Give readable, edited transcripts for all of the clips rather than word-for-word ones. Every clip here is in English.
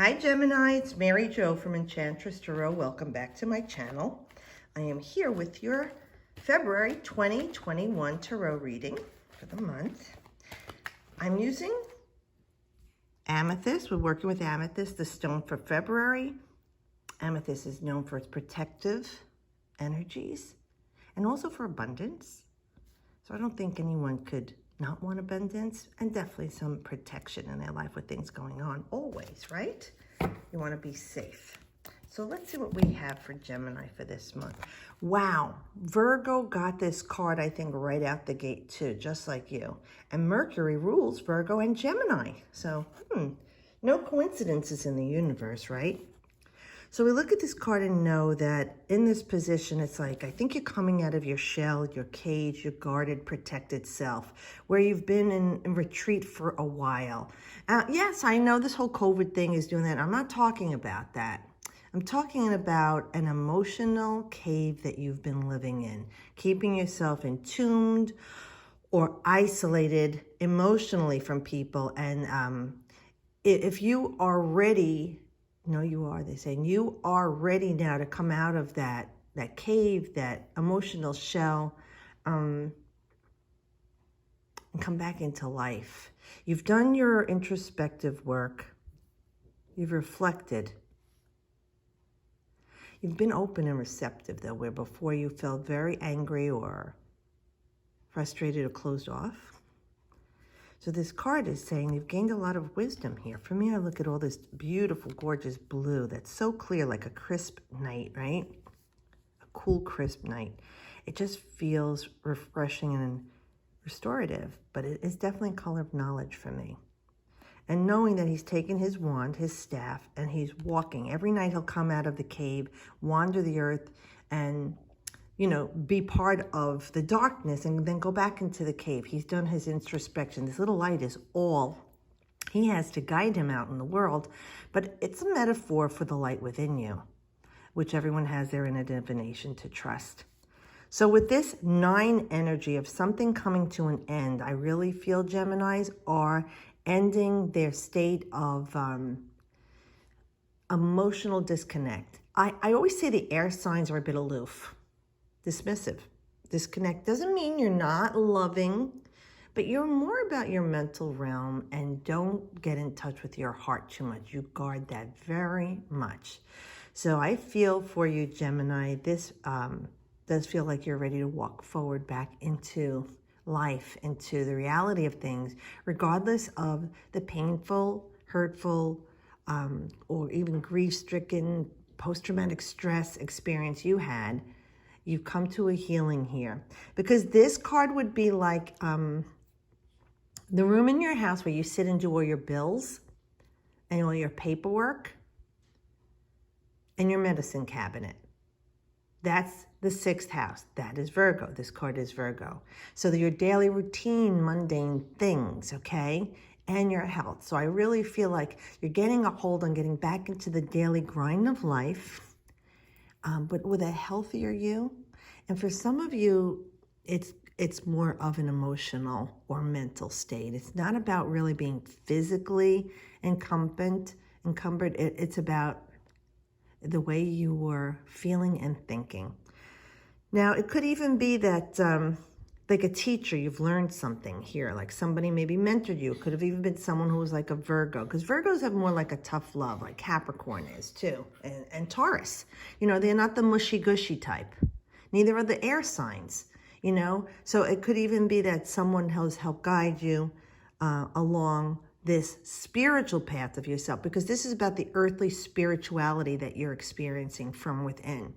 Hi Gemini, it's Mary Jo from Enchantress Tarot. Welcome back to my channel. I am here with your February 2021 Tarot reading for the month. I'm using amethyst. We're working with amethyst, the stone for February. Amethyst is known for its protective energies and also for abundance. So I don't think anyone could not want abundance, and definitely some protection in their life with things going on always, right? You want to be safe. So let's see what we have for Gemini for this month. Wow, Virgo got this card, I think, right out the gate too, just like you. And Mercury rules Virgo and Gemini. So, no coincidences in the universe, right? So we look at this card and know that in this position, it's like, I think you're coming out of your shell, your cage, your guarded, protected self, where you've been in retreat for a while. Yes, I know this whole COVID thing is doing that. I'm not talking about that. I'm talking about an emotional cave that you've been living in, keeping yourself entombed or isolated emotionally from people. And if you are ready, no, you are, they're saying, you are ready now to come out of that cave, that emotional shell, and come back into life. You've done your introspective work. You've reflected. You've been open and receptive, though, where before you felt very angry or frustrated or closed off. So this card is saying you've gained a lot of wisdom here. For me, I look at all this beautiful, gorgeous blue that's so clear, like a crisp night, right? A cool, crisp night. It just feels refreshing and restorative, but it is definitely a color of knowledge for me. And knowing that he's taken his wand, his staff, and he's walking. Every night he'll come out of the cave, wander the earth, and be part of the darkness and then go back into the cave. He's done his introspection. This little light is all he has to guide him out in the world, but it's a metaphor for the light within you, which everyone has their inner divination to trust. So with this 9 energy of something coming to an end, I really feel Geminis are ending their state of emotional disconnect. I always say the air signs are a bit aloof. Dismissive. Disconnect doesn't mean you're not loving, but you're more about your mental realm, and don't get in touch with your heart too much. You guard that very much. So I feel for you, Gemini, this does feel like you're ready to walk forward back into life, into the reality of things, regardless of the painful, hurtful, or even grief-stricken, post-traumatic stress experience you had. You've come to a healing here, because this card would be like the room in your house where you sit and do all your bills and all your paperwork and your medicine cabinet. That's the 6th house. That is Virgo. This card is Virgo. So your daily routine, mundane things, okay? And your health. So I really feel like you're getting a hold on getting back into the daily grind of life, but with a healthier you. And for some of you, it's more of an emotional or mental state. It's not about really being physically encumbered. It's about the way you were feeling and thinking. Now, it could even be that, like a teacher, you've learned something here, like somebody maybe mentored you. It could have even been someone who was like a Virgo, because Virgos have more like a tough love, like Capricorn is too, and Taurus. They're not the mushy-gushy type. Neither are the air signs, So it could even be that someone has helped guide you along this spiritual path of yourself, because this is about the earthly spirituality that you're experiencing from within.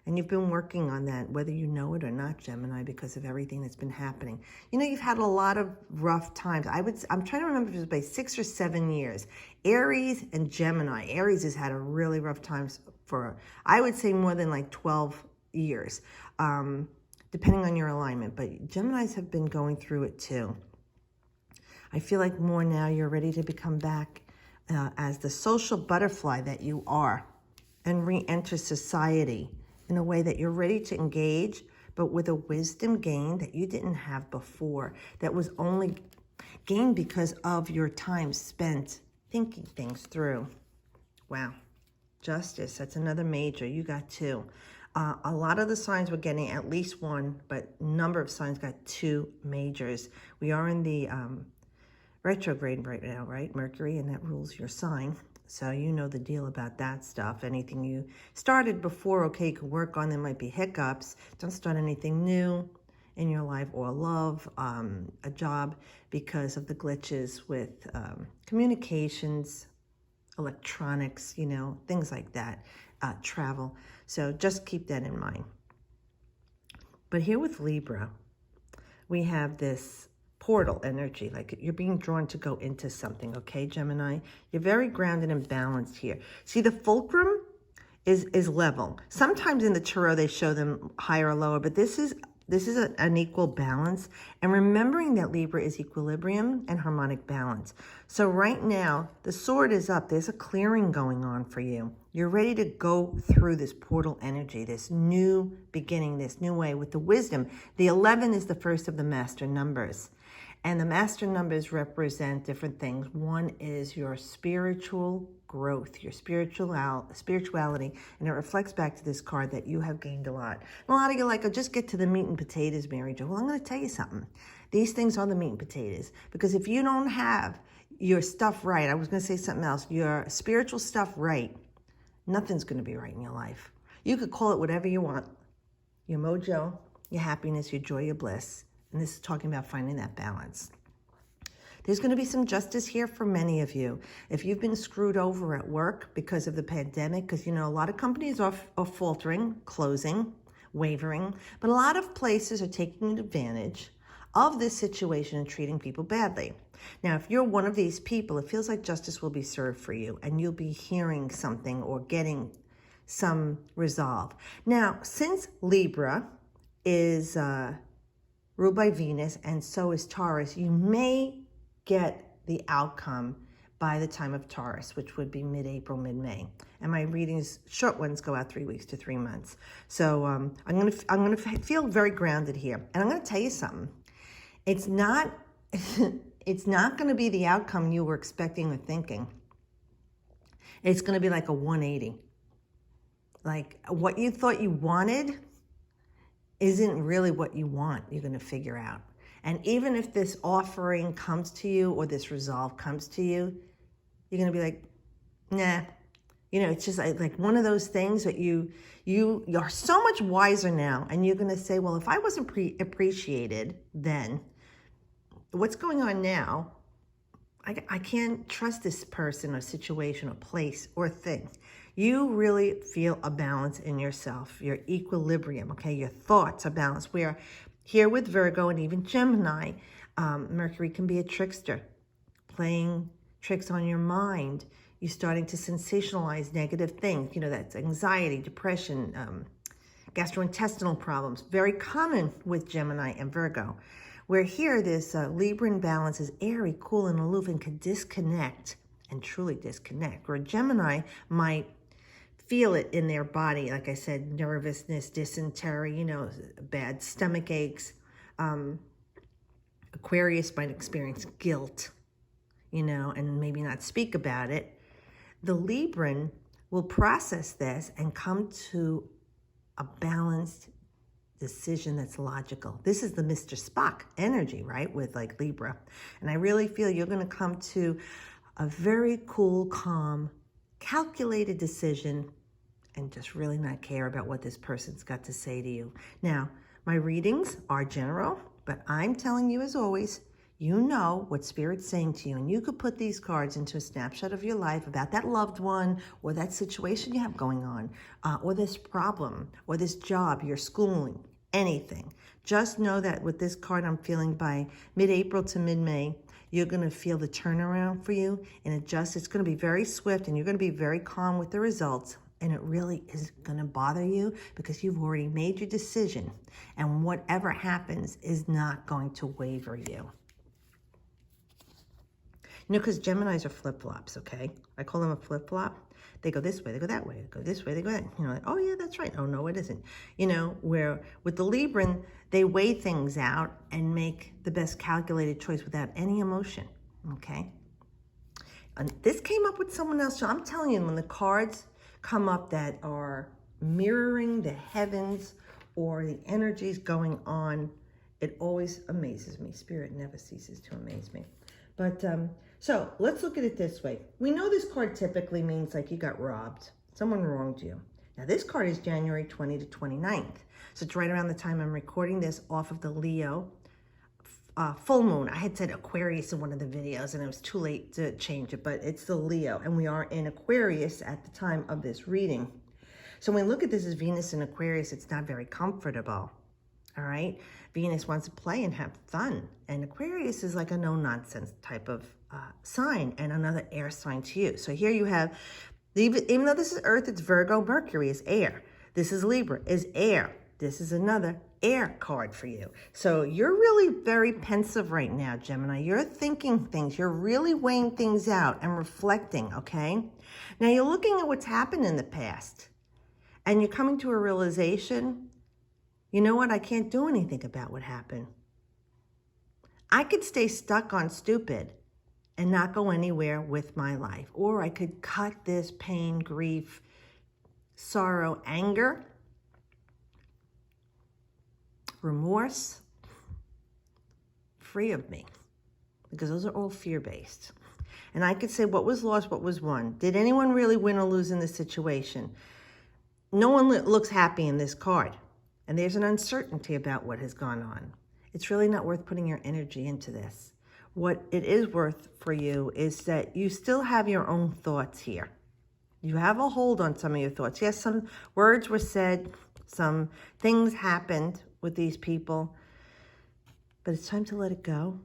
And you've been working on that, whether you know it or not, Gemini, because of everything that's been happening. You've had a lot of rough times. I'm trying to remember if it was by 6 or 7 years. Aries and Gemini. Aries has had a really rough time for, I would say, more than like 12 years, depending on your alignment. But Geminis have been going through it too. I feel like more now you're ready to become back as the social butterfly that you are and re-enter society in a way that you're ready to engage, but with a wisdom gained that you didn't have before, that was only gained because of your time spent thinking things through. Wow. Justice, that's another major. You got 2. A lot of the signs were getting at least 1, but a number of signs got 2 majors. We are in the retrograde right now, right? Mercury, and that rules your sign. So you know the deal about that stuff. Anything you started before, okay, you can work on. There might be hiccups. Don't start anything new in your life or love, a job, because of the glitches with communications, electronics, you know, things like that, travel. So just keep that in mind. But here with Libra, we have this portal energy, like you're being drawn to go into something, okay, Gemini? You're very grounded and balanced here. See, the fulcrum is level. Sometimes in the tarot they show them higher or lower, but this is an equal balance. And remembering that Libra is equilibrium and harmonic balance. So right now, the sword is up. There's a clearing going on for you. You're ready to go through this portal energy, this new beginning, this new way with the wisdom. The 11 is the first of the master numbers. And the master numbers represent different things. One is your spiritual growth, your spirituality, and it reflects back to this card that you have gained a lot. And a lot of you are like, oh, just get to the meat and potatoes, Mary Jo. Well, I'm going to tell you something. These things are the meat and potatoes. Because if you don't have your stuff right, I was going to say something else, your spiritual stuff right, nothing's going to be right in your life. You could call it whatever you want. Your mojo, your happiness, your joy, your bliss. And this is talking about finding that balance. There's going to be some justice here for many of you. If you've been screwed over at work because of the pandemic, because, you know, a lot of companies are faltering, closing, wavering, but a lot of places are taking advantage of this situation and treating people badly. Now, if you're one of these people, it feels like justice will be served for you and you'll be hearing something or getting some resolve. Now, since Libra is ruled by Venus, and so is Taurus, you may get the outcome by the time of Taurus, which would be mid-April, mid-May. And my readings, short ones, go out 3 weeks to 3 months. So I'm gonna feel very grounded here, and I'm gonna tell you something. It's not gonna be the outcome you were expecting or thinking. It's gonna be like a 180. Like what you thought you wanted isn't really what you want, you're going to figure out. And even if this offering comes to you or this resolve comes to you, you're going to be like, nah. You know, it's just like one of those things that you're so much wiser now. And you're going to say, well, if I wasn't appreciated then, what's going on now? I can't trust this person or situation or place or thing. You really feel a balance in yourself, your equilibrium, okay? Your thoughts are balanced. Where here with Virgo and even Gemini, Mercury can be a trickster, playing tricks on your mind. You're starting to sensationalize negative things. You know, that's anxiety, depression, gastrointestinal problems. Very common with Gemini and Virgo. Where here, this Libran balance is airy, cool, and aloof and can disconnect and truly disconnect. Where Gemini might feel it in their body, like I said, nervousness, dysentery, you know, bad stomach aches. Aquarius might experience guilt, you know, and maybe not speak about it. The Libran will process this and come to a balanced decision that's logical. This is the Mr. Spock energy, right, with like Libra. And I really feel you're going to come to a very cool, calm, calculated decision and just really not care about what this person's got to say to you. Now, my readings are general, but I'm telling you, as always, you know what Spirit's saying to you, and you could put these cards into a snapshot of your life about that loved one or that situation you have going on, or this problem, or this job, your schooling, anything. Just know that with this card, I'm feeling by mid-April to mid-May, you're going to feel the turnaround for you, and it's going to be very swift, and you're going to be very calm with the results. And it really is going to bother you because you've already made your decision. And whatever happens is not going to waver you. You know, because Geminis are flip-flops, okay? I call them a flip-flop. They go this way, they go that way, they go this way, they go that. You know, like, oh yeah, that's right. Oh no, it isn't. You know, where with the Libran, they weigh things out and make the best calculated choice without any emotion, okay? This came up with someone else. So I'm telling you, when the cards come up that are mirroring the heavens or the energies going on, it always amazes me. Spirit never ceases to amaze me. But so let's look at it this way. We know this card typically means like you got robbed. Someone wronged you. Now this card is January 20 to 29th. So it's right around the time I'm recording this off of the Leo full moon. I had said Aquarius in one of the videos and it was too late to change it, but it's the Leo and we are in Aquarius at the time of this reading. So when we look at this as Venus in Aquarius, it's not very comfortable. All right. Venus wants to play and have fun. And Aquarius is like a no-nonsense type of sign and another air sign to you. So here you have, even though this is Earth, it's Virgo. Mercury is air. This is Libra, is air. This is another air card for you. So you're really very pensive right now, Gemini. You're thinking things. You're really weighing things out and reflecting, okay? Now you're looking at what's happened in the past. And you're coming to a realization, you know what? I can't do anything about what happened. I could stay stuck on stupid and not go anywhere with my life. Or I could cut this pain, grief, sorrow, anger, remorse, free of me. Because those are all fear-based. And I could say what was lost, what was won. Did anyone really win or lose in this situation? No one looks happy in this card. And there's an uncertainty about what has gone on. It's really not worth putting your energy into this. What it is worth for you is that you still have your own thoughts here. You have a hold on some of your thoughts. Yes, some words were said, some things happened with these people, but it's time to let it go.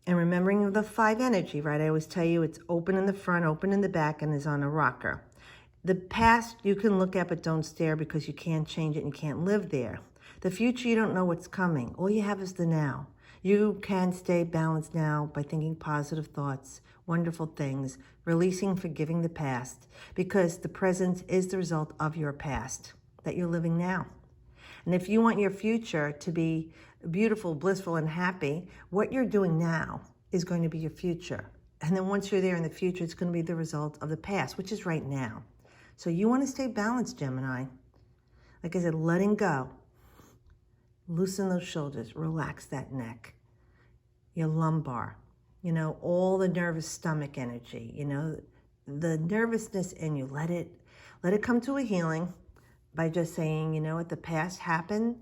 And remembering the 5 energy, right? I always tell you it's open in the front, open in the back, and is on a rocker. The past you can look at, but don't stare because you can't change it and you can't live there. The future, you don't know what's coming. All you have is the now. You can stay balanced now by thinking positive thoughts, wonderful things, releasing, forgiving the past, because the present is the result of your past that you're living now. And if you want your future to be beautiful, blissful, and happy, what you're doing now is going to be your future. And then once you're there in the future, it's going to be the result of the past, which is right now. So you want to stay balanced, Gemini. Like I said, letting go. Loosen those shoulders, relax that neck, your lumbar, you know, all the nervous stomach energy, you know, the nervousness in you. Let it come to a healing by just saying, you know what, the past happened.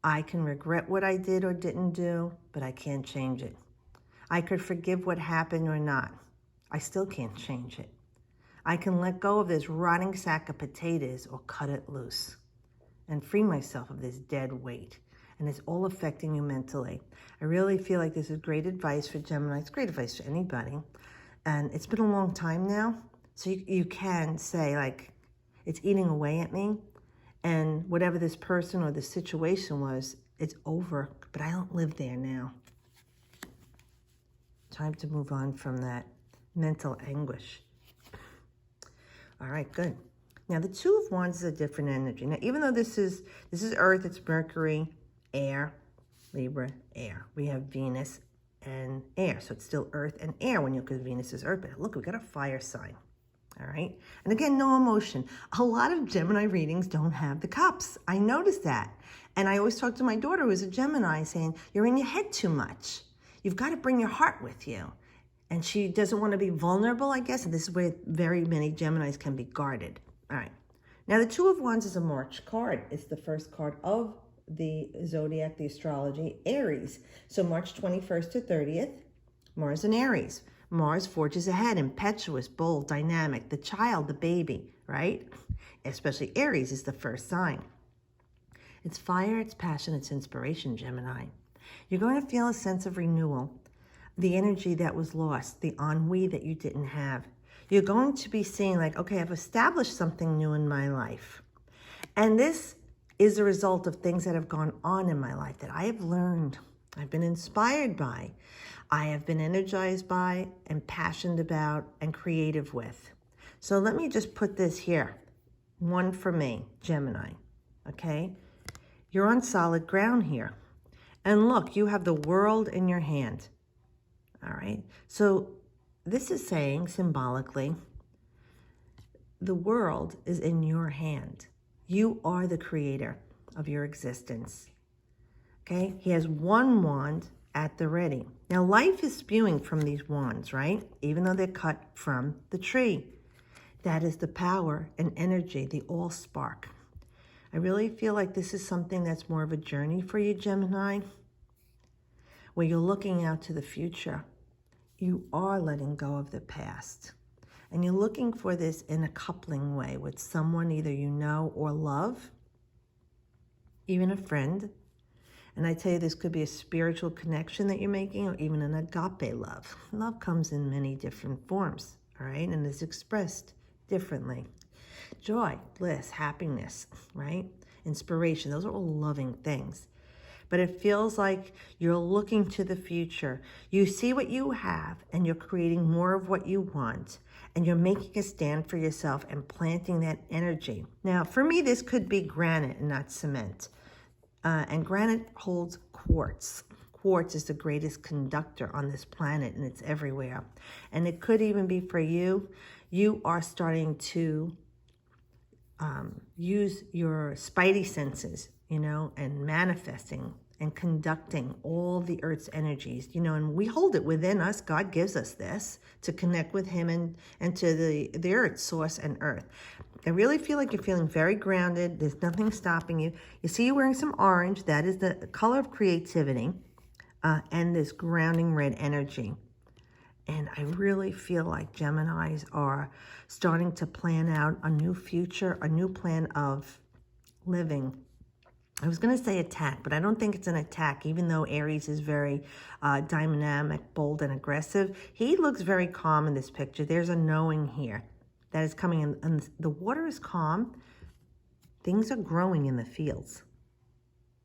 I can regret what I did or didn't do, but I can't change it. I could forgive what happened or not. I still can't change it. I can let go of this rotting sack of potatoes or cut it loose and free myself of this dead weight. And it's all affecting you mentally. I really feel like this is great advice for Gemini. It's great advice for anybody. And it's been a long time now. So you can say, like, it's eating away at me. And whatever this person or this situation was, it's over. But I don't live there now. Time to move on from that mental anguish. All right, good. Now, the Two of Wands is a different energy. Now, even though this is Earth, it's Mercury, air, Libra, air. We have Venus and air. So it's still Earth and air when you look at Venus is Earth. But look, we got a fire sign. All right. And again, no emotion. A lot of Gemini readings don't have the cups. I noticed that. And I always talk to my daughter who's a Gemini saying, you're in your head too much. You've got to bring your heart with you. And she doesn't want to be vulnerable, I guess. And this is where very many Geminis can be guarded. All right. Now, the Two of Wands is a March card. It's the first card of the zodiac, the astrology, Aries. So March 21st to 30th, Mars in Aries. Mars forges ahead, impetuous, bold, dynamic, the child, the baby, right? Especially Aries is the first sign. It's fire, it's passion, it's inspiration, Gemini. You're going to feel a sense of renewal, the energy that was lost, the ennui that you didn't have. You're going to be seeing like, okay, I've established something new in my life. And this is a result of things that have gone on in my life that I have learned, I've been inspired by, I have been energized by, and passionate about, and creative with. So let me just put this here. One for me, Gemini, okay? You're on solid ground here. And look, you have the world in your hand, all right? So this is saying symbolically, the world is in your hand. You are the creator of your existence. Okay? He has one wand at the ready. Now, life is spewing from these wands, right? Even though they're cut from the tree. That is the power and energy, the all spark. I really feel like this is something that's more of a journey for you, Gemini, where you're looking out to the future. You are letting go of the past. And you're looking for this in a coupling way with someone either you know or love, even a friend. And I tell you, this could be a spiritual connection that you're making, or even an agape love. Love comes in many different forms, all right? And is expressed differently. Joy, bliss, happiness, right? Inspiration, those are all loving things. But it feels like you're looking to the future. You see what you have, and you're creating more of what you want. And you're making a stand for yourself and planting that energy. Now, for me, this could be granite and not cement. And granite holds quartz. Quartz is the greatest conductor on this planet, and it's everywhere. And it could even be for you. You are starting to use your spidey senses, you know, and manifesting and conducting all the earth's energies, you know, and we hold it within us. God gives us this to connect with him and to the earth, source and earth. I really feel like you're feeling very grounded. There's nothing stopping you. You see you're wearing some orange. That is the color of creativity, and this grounding red energy. And I really feel like Geminis are starting to plan out a new future, a new plan of living. I was going to say attack, but I don't think it's an attack, even though Aries is very dynamic, bold, and aggressive. He looks very calm in this picture. There's a knowing here that is coming in, and the water is calm. Things are growing in the fields,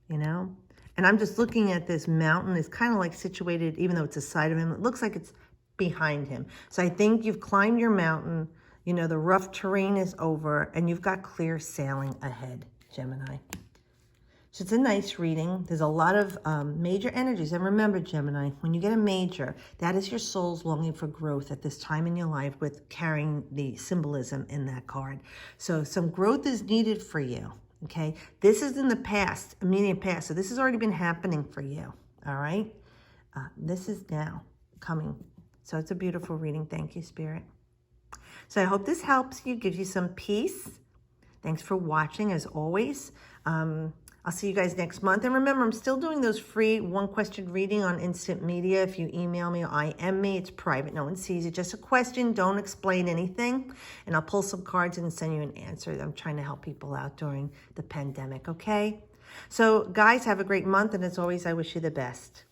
you know? And I'm just looking at this mountain. It's kind of like situated, even though it's a side of him, it looks like it's behind him. So I think you've climbed your mountain, you know, the rough terrain is over, and you've got clear sailing ahead, Gemini. So it's a nice reading. There's a lot of major energies. And remember, Gemini, when you get a major, that is your soul's longing for growth at this time in your life, with carrying the symbolism in that card. So some growth is needed for you, okay? This is in the past, immediate past. So this has already been happening for you, all right? This is now coming. So it's a beautiful reading. Thank you, Spirit. So I hope this helps you, gives you some peace. Thanks for watching, as always. I'll see you guys next month. And remember, I'm still doing those free one-question reading on instant media. If you email me or IM me, it's private. No one sees it. Just a question. Don't explain anything. And I'll pull some cards and send you an answer. I'm trying to help people out during the pandemic, okay? So, guys, have a great month. And as always, I wish you the best.